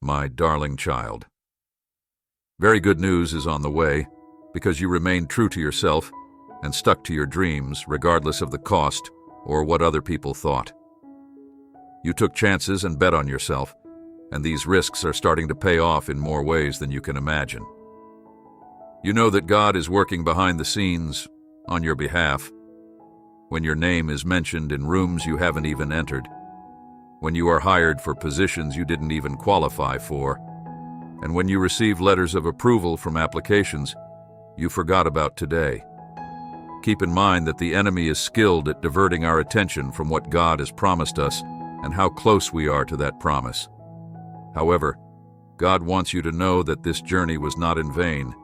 my darling child. Very good news is on the way because you remained true to yourself and stuck to your dreams regardless of the cost or what other people thought. You took chances and bet on yourself, and these risks are starting to pay off in more ways than you can imagine. You know that God is working behind the scenes on your behalf when your name is mentioned in rooms you haven't even entered, when you are hired for positions you didn't even qualify for, and when you receive letters of approval from applications you forgot about today. Keep in mind that the enemy is skilled at diverting our attention from what God has promised us and how close we are to that promise. However, God wants you to know that this journey was not in vain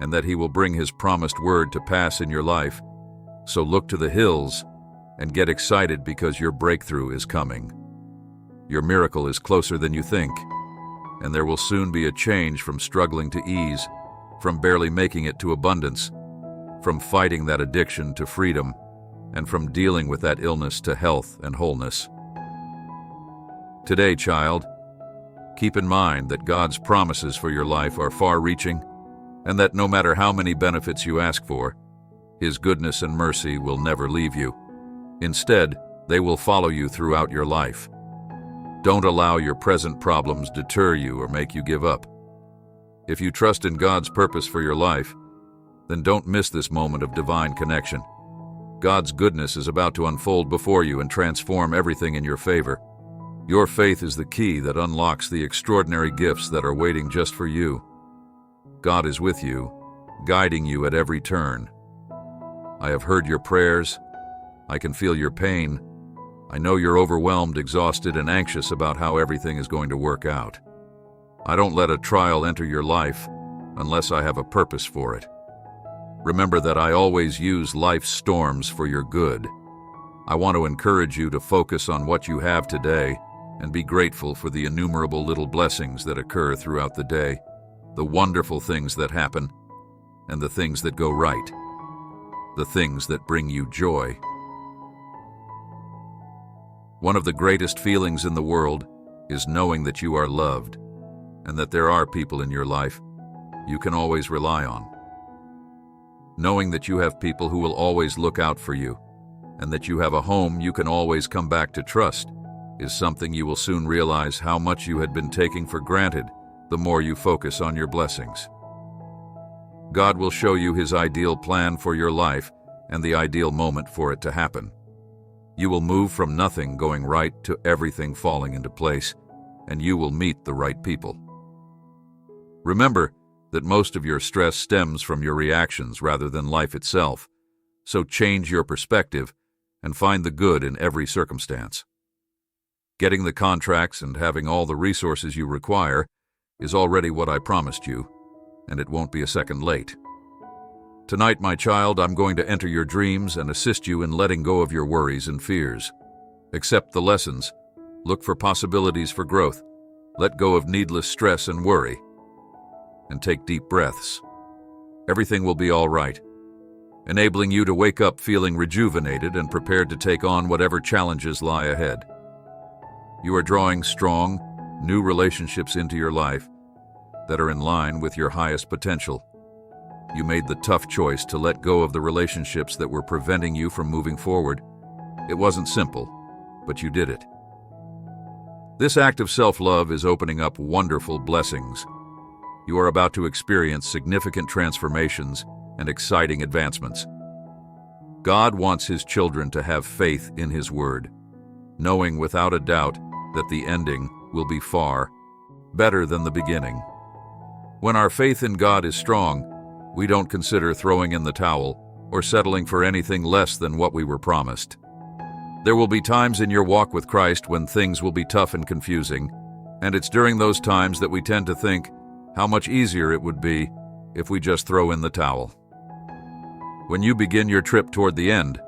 and that He will bring His promised word to pass in your life. So look to the hills and get excited because your breakthrough is coming. Your miracle is closer than you think, and there will soon be a change from struggling to ease, from barely making it to abundance, from fighting that addiction to freedom, and from dealing with that illness to health and wholeness. Today, child, keep in mind that God's promises for your life are far-reaching, and that no matter how many benefits you ask for, His goodness and mercy will never leave you. Instead, they will follow you throughout your life. Don't allow your present problems deter you or make you give up. If you trust in God's purpose for your life, then don't miss this moment of divine connection. God's goodness is about to unfold before you and transform everything in your favor. Your faith is the key that unlocks the extraordinary gifts that are waiting just for you. God is with you, guiding you at every turn. I have heard your prayers. I can feel your pain. I know you're overwhelmed, exhausted, and anxious about how everything is going to work out. I don't let a trial enter your life unless I have a purpose for it. Remember that I always use life's storms for your good. I want to encourage you to focus on what you have today and be grateful for the innumerable little blessings that occur throughout the day, the wonderful things that happen, and the things that go right, the things that bring you joy. One of the greatest feelings in the world is knowing that you are loved and that there are people in your life you can always rely on. Knowing that you have people who will always look out for you and that you have a home you can always come back to trust is something you will soon realize how much you had been taking for granted the more you focus on your blessings. God will show you His ideal plan for your life and the ideal moment for it to happen. You will move from nothing going right to everything falling into place, and you will meet the right people. Remember that most of your stress stems from your reactions rather than life itself, so change your perspective and find the good in every circumstance. Getting the contracts and having all the resources you require is already what I promised you, and it won't be a second late. Tonight, my child, I'm going to enter your dreams and assist you in letting go of your worries and fears. Accept the lessons, look for possibilities for growth, let go of needless stress and worry, and take deep breaths. Everything will be all right, enabling you to wake up feeling rejuvenated and prepared to take on whatever challenges lie ahead. You are drawing strong, new relationships into your life that are in line with your highest potential. You made the tough choice to let go of the relationships that were preventing you from moving forward. It wasn't simple, but you did it. This act of self-love is opening up wonderful blessings. You are about to experience significant transformations and exciting advancements. God wants His children to have faith in His word, knowing without a doubt that the ending will be far better than the beginning. When our faith in God is strong, we don't consider throwing in the towel or settling for anything less than what we were promised. There will be times in your walk with Christ when things will be tough and confusing, and it's during those times that we tend to think how much easier it would be if we just throw in the towel. When you begin your trip toward the end,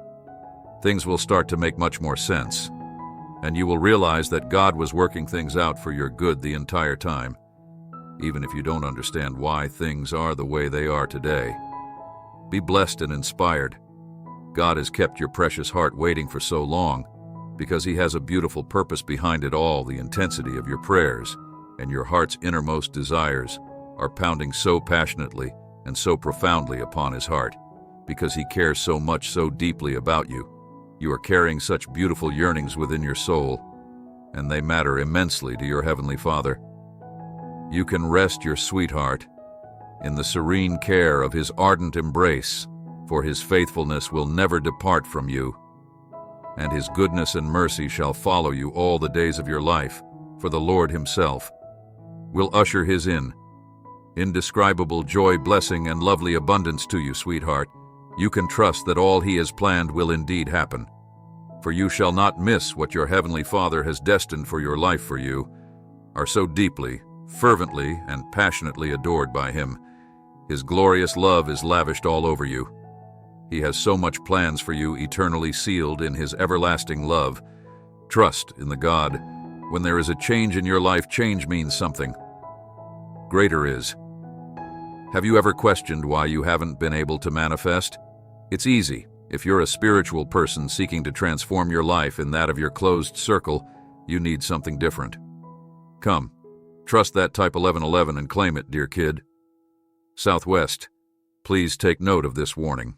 things will start to make much more sense, and you will realize that God was working things out for your good the entire time, even if you don't understand why things are the way they are today. Be blessed and inspired. God has kept your precious heart waiting for so long because He has a beautiful purpose behind it all, the intensity of your prayers, and your heart's innermost desires are pounding so passionately and so profoundly upon his heart, because he cares so much, so deeply about you. You are carrying such beautiful yearnings within your soul, and they matter immensely to your Heavenly Father. You can rest your sweetheart in the serene care of his ardent embrace, for his faithfulness will never depart from you, and his goodness and mercy shall follow you all the days of your life, for the Lord himself will usher his indescribable joy, blessing, and lovely abundance to you, sweetheart. You can trust that all he has planned will indeed happen, for you shall not miss what your Heavenly Father has destined for your life, for you are so deeply, fervently, and passionately adored by him. His glorious love is lavished all over you. He has so much plans for you, eternally sealed in his everlasting love. Trust in the God. When there is a change in your life, change means something greater is. Have you ever questioned why you haven't been able to manifest? It's easy. If you're a spiritual person seeking to transform your life in that of your closed circle, you need something different. Come, trust that type 1111 and claim it, dear kid. Southwest, please take note of this warning.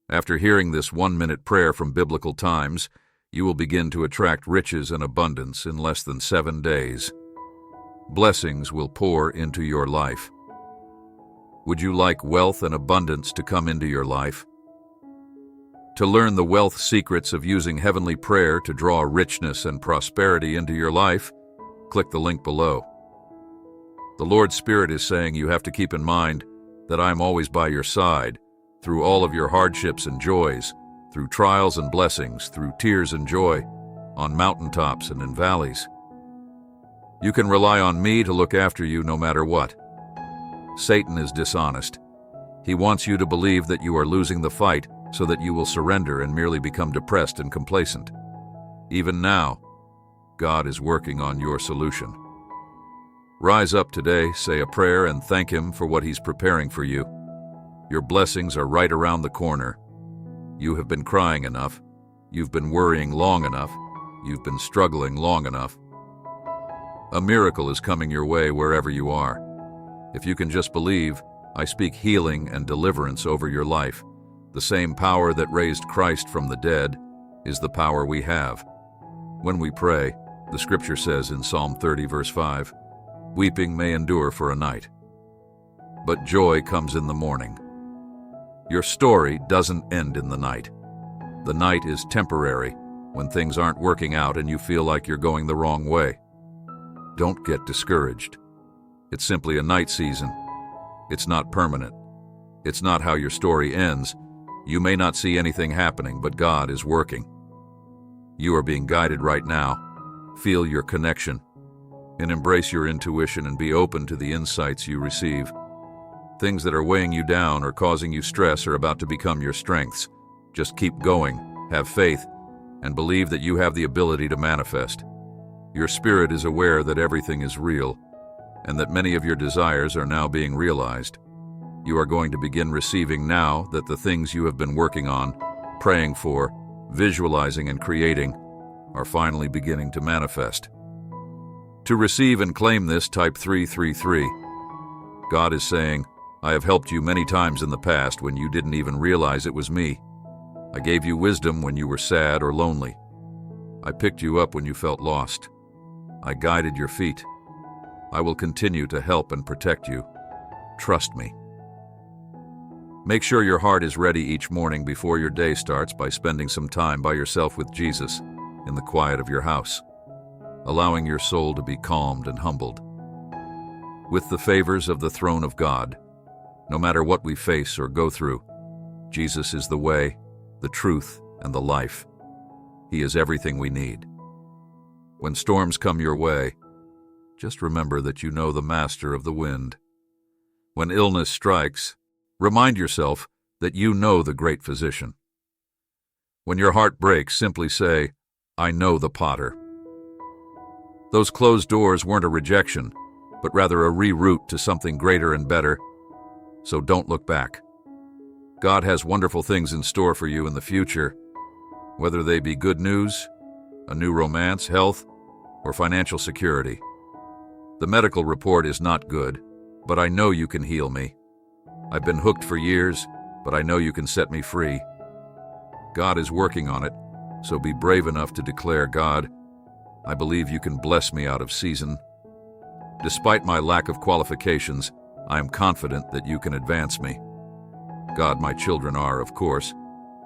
After hearing this 1-minute prayer from biblical times, you will begin to attract riches and abundance in less than 7 days. Blessings will pour into your life. Would you like wealth and abundance to come into your life? To learn the wealth secrets of using heavenly prayer to draw richness and prosperity into your life, click the link below. The Lord's Spirit is saying you have to keep in mind that I am always by your side, through all of your hardships and joys, through trials and blessings, through tears and joy, on mountaintops and in valleys. You can rely on me to look after you no matter what. Satan is dishonest. He wants you to believe that you are losing the fight so that you will surrender and merely become depressed and complacent. Even now, God is working on your solution. Rise up today, say a prayer, and thank him for what he's preparing for you. Your blessings are right around the corner. You have been crying enough. You've been worrying long enough. You've been struggling long enough. A miracle is coming your way wherever you are. If you can just believe, I speak healing and deliverance over your life. The same power that raised Christ from the dead is the power we have. When we pray, the scripture says in Psalm 30, verse 5, "Weeping may endure for a night, but joy comes in the morning." Your story doesn't end in the night. The night is temporary when things aren't working out and you feel like you're going the wrong way. Don't get discouraged. It's simply a night season. It's not permanent. It's not how your story ends. You may not see anything happening, but God is working. You are being guided right now. Feel your connection and embrace your intuition and be open to the insights you receive. Things that are weighing you down or causing you stress are about to become your strengths. Just keep going, have faith, and believe that you have the ability to manifest. Your spirit is aware that everything is real, and that many of your desires are now being realized. You are going to begin receiving now that the things you have been working on, praying for, visualizing, and creating are finally beginning to manifest. To receive and claim this, type 333. God is saying, I have helped you many times in the past when you didn't even realize it was me. I gave you wisdom when you were sad or lonely. I picked you up when you felt lost. I guided your feet. I will continue to help and protect you. Trust me. Make sure your heart is ready each morning before your day starts by spending some time by yourself with Jesus in the quiet of your house, allowing your soul to be calmed and humbled. With the favors of the throne of God, no matter what we face or go through, Jesus is the way, the truth, and the life. He is everything we need. When storms come your way, just remember that you know the master of the wind. When illness strikes, remind yourself that you know the great physician. When your heart breaks, simply say, I know the potter. Those closed doors weren't a rejection, but rather a reroute to something greater and better. So don't look back. God has wonderful things in store for you in the future, whether they be good news, a new romance, health, or financial security. The medical report is not good, but I know you can heal me. I've been hooked for years, but I know you can set me free. God is working on it, so be brave enough to declare, God, I believe you can bless me out of season. Despite my lack of qualifications, I am confident that you can advance me. God, my children are, of course,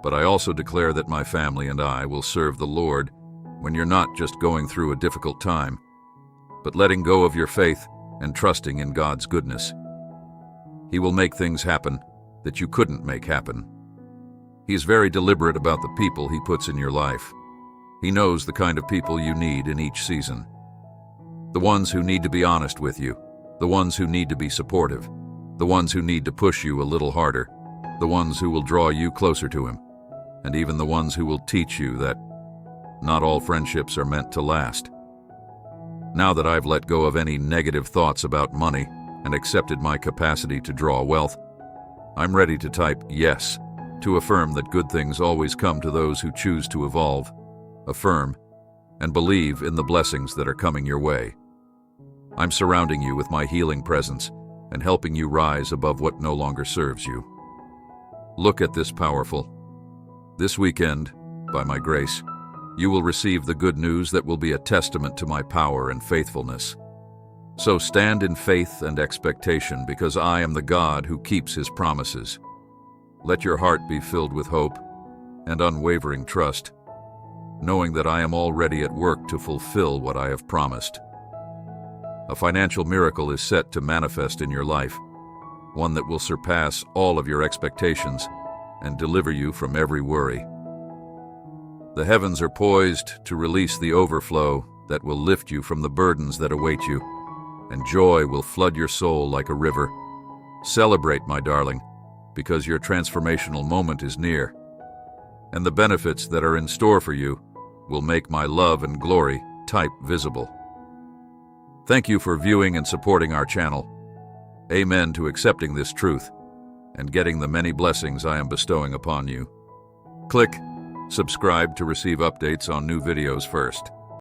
but I also declare that my family and I will serve the Lord when you're not just going through a difficult time, but letting go of your faith and trusting in God's goodness. He will make things happen that you couldn't make happen. He is very deliberate about the people He puts in your life. He knows the kind of people you need in each season. The ones who need to be honest with you, the ones who need to be supportive, the ones who need to push you a little harder, the ones who will draw you closer to Him, and even the ones who will teach you that not all friendships are meant to last. Now that I've let go of any negative thoughts about money and accepted my capacity to draw wealth, I'm ready to type yes to affirm that good things always come to those who choose to evolve, affirm, and believe in the blessings that are coming your way. I'm surrounding you with my healing presence and helping you rise above what no longer serves you. Look at this powerful. This weekend, by my grace, you will receive the good news that will be a testament to my power and faithfulness. So stand in faith and expectation, because I am the God who keeps His promises. Let your heart be filled with hope and unwavering trust, knowing that I am already at work to fulfill what I have promised. A financial miracle is set to manifest in your life, one that will surpass all of your expectations and deliver you from every worry. The heavens are poised to release the overflow that will lift you from the burdens that await you, and joy will flood your soul like a river. Celebrate, my darling, because your transformational moment is near, and the benefits that are in store for you will make my love and glory type visible. Thank you for viewing and supporting our channel. Amen to accepting this truth and getting the many blessings I am bestowing upon you. Click subscribe to receive updates on new videos first.